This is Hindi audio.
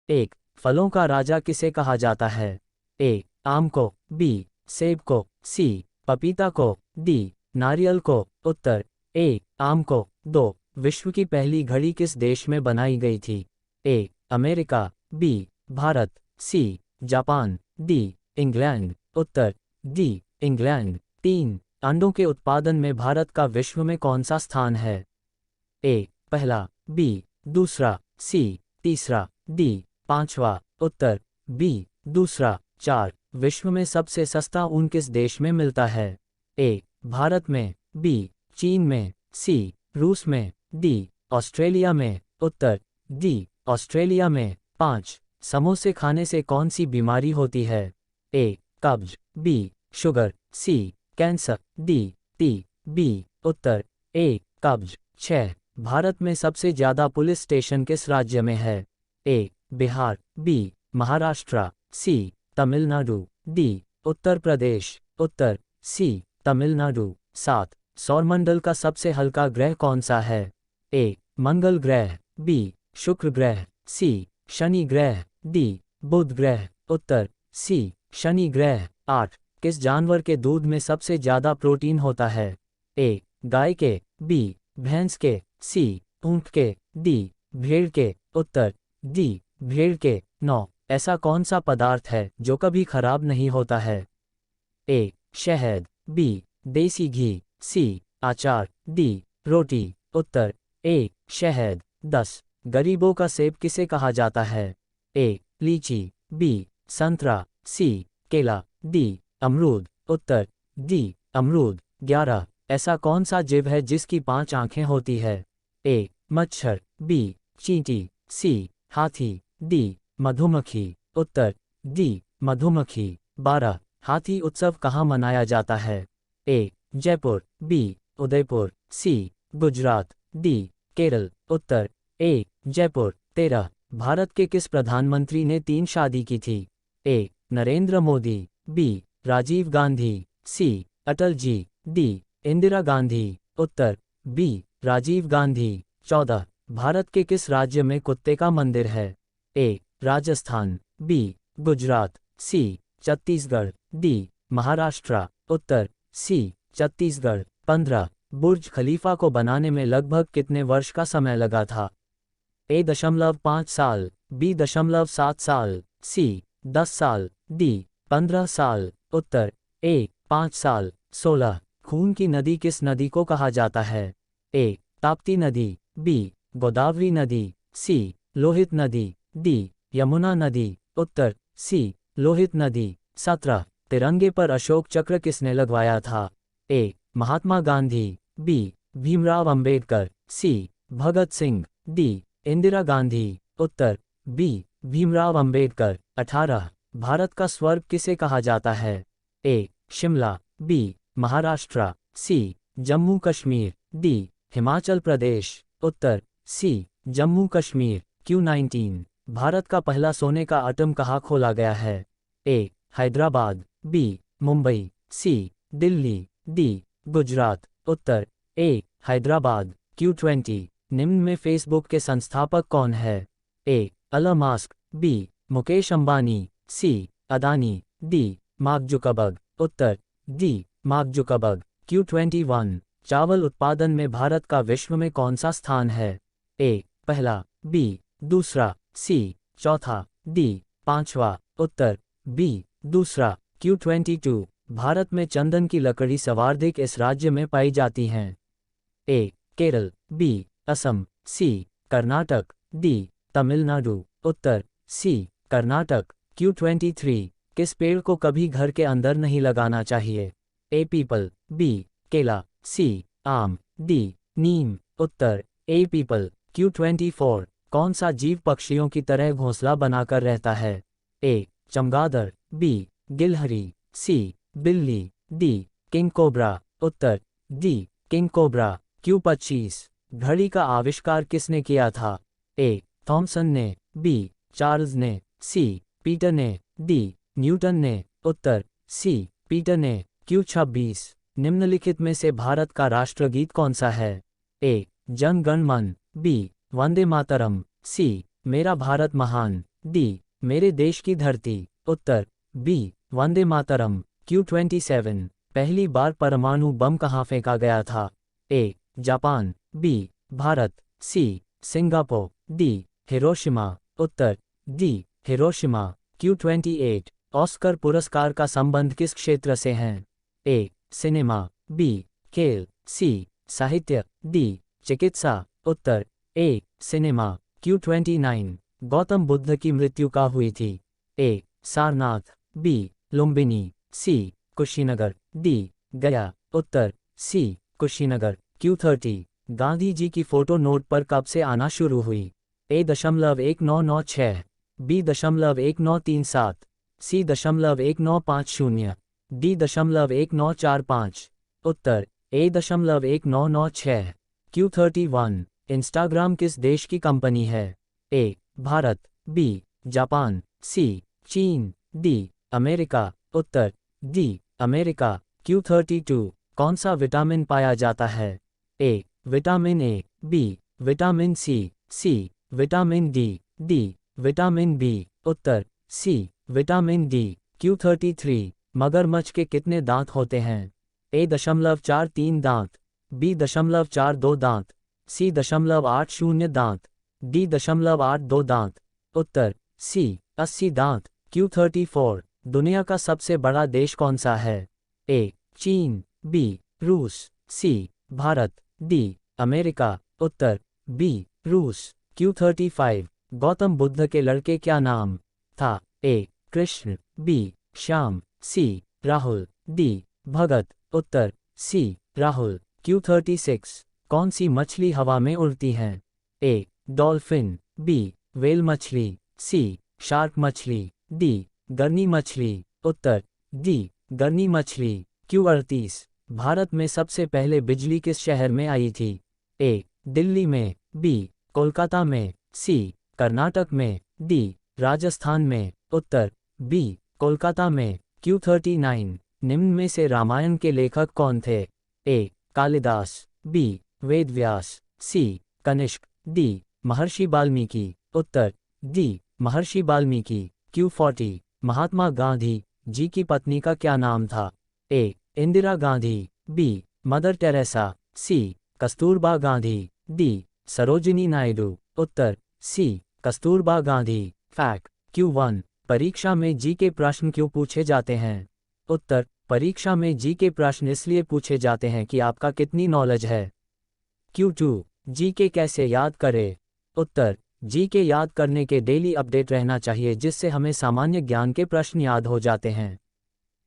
एक, फलों का राजा किसे कहा जाता है? ए, आम को, बी, सेब को, सी, पपीता को, डी, नारियल को। उत्तर ए, आम को। 2, विश्व की पहली घड़ी किस देश में बनाई गई थी? ए, अमेरिका, बी, भारत, सी, जापान, डी, इंग्लैंड। उत्तर डी, इंग्लैंड। 3, अंडों के उत्पादन में भारत का विश्व में कौन सा स्थान है? ए, पहला, बी, दूसरा, सी, तीसरा, डी, पांचवा। उत्तर बी, दूसरा। 4, विश्व में सबसे सस्ता ऊन किस देश में मिलता है? ए, भारत में, बी, चीन में, सी, रूस में, डी, ऑस्ट्रेलिया में। उत्तर डी, ऑस्ट्रेलिया में। 5, समोसे खाने से कौन सी बीमारी होती है? ए, कब्ज, बी, शुगर, सी, कैंसर, डी, टी, बी। उत्तर ए, कब्ज। 6, भारत में सबसे ज्यादा पुलिस स्टेशन किस राज्य में है? ए, बिहार, बी, महाराष्ट्र, सी, तमिलनाडु, डी, उत्तर प्रदेश। उत्तर सी, तमिलनाडु। 7, सौरमंडल का सबसे हल्का ग्रह कौन सा है? ए, मंगल ग्रह, बी, शुक्र ग्रह, सी, शनि ग्रह, डी, बुध ग्रह। उत्तर सी, शनि ग्रह। 8, किस जानवर के दूध में सबसे ज्यादा प्रोटीन होता है? ए, गाय के, बी, भैंस के, सी, ऊंट के, डी, भेड़ के। उत्तर डी, भेड़ के। 9, ऐसा कौन सा पदार्थ है जो कभी खराब नहीं होता है? ए, शहद, बी, देसी घी, सी, अचार, डी, रोटी। उत्तर ए, शहद। 10, गरीबों का सेब किसे कहा जाता है? ए, लीची, बी, संतरा, सी, केला, डी, अमरूद। उत्तर डी, अमरूद। 11, ऐसा कौन सा जीव है जिसकी 5 आंखें होती है? ए, मच्छर, बी, चींटी, सी, हाथी, डी, मधुमक्खी। उत्तर डी, मधुमक्खी। 12, हाथी उत्सव कहाँ मनाया जाता है? ए, जयपुर, बी, उदयपुर, सी, गुजरात, डी, केरल। उत्तर ए, जयपुर। 13, भारत के किस प्रधानमंत्री ने 3 शादी की थी? ए, नरेंद्र मोदी, बी, राजीव गांधी, सी, अटल जी, डी, इंदिरा गांधी। उत्तर बी, राजीव गांधी। 14, भारत के किस राज्य में कुत्ते का मंदिर है? ए, राजस्थान, बी, गुजरात, सी, छत्तीसगढ़, डी, महाराष्ट्र। उत्तर सी, छत्तीसगढ़। 15, बुर्ज खलीफा को बनाने में लगभग कितने वर्ष का समय लगा था? ए, 5 साल, बी, 7 साल, सी, 10 साल, डी, 15 साल। उत्तर ए, 5 साल। 16, खून की नदी किस नदी को कहा जाता है? ए, ताप्ती नदी, बी, गोदावरी नदी, सी, लोहित नदी, डी, यमुना नदी। उत्तर सी, लोहित नदी। 17, तिरंगे पर अशोक चक्र किसने लगवाया था? ए, महात्मा गांधी, बी, भीमराव अंबेडकर, सी, भगत सिंह, डी, इंदिरा गांधी। उत्तर बी, भीमराव अंबेडकर। 18, भारत का स्वर्ग किसे कहा जाता है? ए, शिमला, बी, महाराष्ट्र, सी, जम्मू कश्मीर, डी, हिमाचल प्रदेश। उत्तर सी, जम्मू कश्मीर। Q19, भारत का पहला सोने का एटम कहाँ खोला गया है? ए, हैदराबाद, बी, मुंबई, सी, दिल्ली, डी, गुजरात। उत्तर ए, हैदराबाद। Q20, निम्न में फेसबुक के संस्थापक कौन है? A, Elon Musk, B, Mukesh Ambani, C, Adani, D, Mark Zuckerberg. उत्तर डी, मार्क जुकरबर्ग। Q21, चावल उत्पादन में भारत का विश्व में कौन सा स्थान है? ए, पहला, बी, दूसरा, सी, चौथा, डी, पांचवा। उत्तर बी, दूसरा। Q22, भारत में चंदन की लकड़ी सर्वाधिक इस राज्य में पाई जाती हैं? ए, केरल, बी, असम, सी, कर्नाटक, डी, तमिलनाडु। उत्तर सी, कर्नाटक। Q23, किस पेड़ को कभी घर के अंदर नहीं लगाना चाहिए? ए, पीपल, बी, केला, सी, आम, डी, नीम। उत्तर ए, पीपल। Q24, कौन सा जीव पक्षियों की तरह घोंसला बनाकर रहता है? ए, चमगादड़, बी, गिलहरी, सी, बिल्ली, डी, किंग कोबरा। उत्तर डी, किंग कोबरा। Q25, घड़ी का आविष्कार किसने किया था? ए, थॉमसन ने, बी, चार्ल्स ने, सी, पीटर ने, डी, न्यूटन ने। उत्तर सी, पीटर ने। Q26, निम्नलिखित में से भारत का राष्ट्रगीत कौन सा है? ए, जन गण मन, बी, वंदे मातरम, सी, मेरा भारत महान, डी मेरे देश की धरती, उत्तर बी वंदे मातरम। Q27 पहली बार परमाणु बम कहाँ फेंका गया था? A Japan, B Bharat, C Singapore, D Hiroshima, उत्तर डी हिरोशिमा। Q28 ऑस्कर पुरस्कार का संबंध किस क्षेत्र से है? ए सिनेमा, बी खेल, सी साहित्य, डी चिकित्सा, उत्तर ए सिनेमा। Q29 गौतम बुद्ध की मृत्यु कहाँ हुई थी? ए सारनाथ, बी लुम्बिनी, सी कुशीनगर, डी गया, उत्तर सी कुशीनगर। Q30 गांधी जी की फोटो नोट पर कब से आना शुरू हुई? ए 1996, बी 1937, सी 1950, डी 1945, उत्तर ए 1996। Q31 इंस्टाग्राम किस देश की कंपनी है? A Bharat, B Japan, C चीन, डी अमेरिका, उत्तर डी अमेरिका। Q32 कौन सा विटामिन पाया जाता है? A vitamin A, B vitamin C, C vitamin D, D vitamin B, उत्तर सी विटामिन डी। Q33 मगरमच्छ के कितने दांत होते हैं? ए 0.43 दांत, बी 0.42 दांत, सी 0.80 दांत, डी 0.82 दांत, उत्तर सी 80 दांत। Q34 दुनिया का सबसे बड़ा देश कौन सा है? ए चीन, बी रूस, सी भारत, डी अमेरिका, उत्तर बी रूस। Q35 गौतम बुद्ध के लड़के क्या नाम था? ए कृष्ण, बी श्याम, सी राहुल, डी भगत, उत्तर सी राहुल। Q36 कौन सी मछली हवा में उड़ती हैं? ए डॉल्फिन, बी व्हेल मछली, सी शार्क मछली, डी गर्नी मछली, उत्तर डी गर्नी मछली। Q38 भारत में सबसे पहले बिजली किस शहर में आई थी? ए दिल्ली में, बी कोलकाता में, सी कर्नाटक में, डी राजस्थान में, उत्तर बी कोलकाता में। Q39 निम्न में से रामायण के लेखक कौन थे? ए कालिदास, बी वेदव्यास, सी कनिष्क, डी महर्षि वाल्मीकि, उत्तर डी महर्षि वाल्मीकि। Q40 महात्मा गांधी जी की पत्नी का क्या नाम था? A Indira Gandhi, B Mother Teresa, C Kasturba Gandhi, D Sarojini Naidu, उत्तर C Kasturba Gandhi. Fact Q1 परीक्षा में जी के प्रश्न क्यों पूछे जाते हैं? उत्तर परीक्षा में जी के प्रश्न इसलिए पूछे जाते हैं कि आपका कितनी नॉलेज है। Q2 जी के कैसे याद करें? उत्तर जी के याद करने के डेली अपडेट रहना चाहिए जिससे हमें सामान्य ज्ञान के प्रश्न याद हो जाते हैं।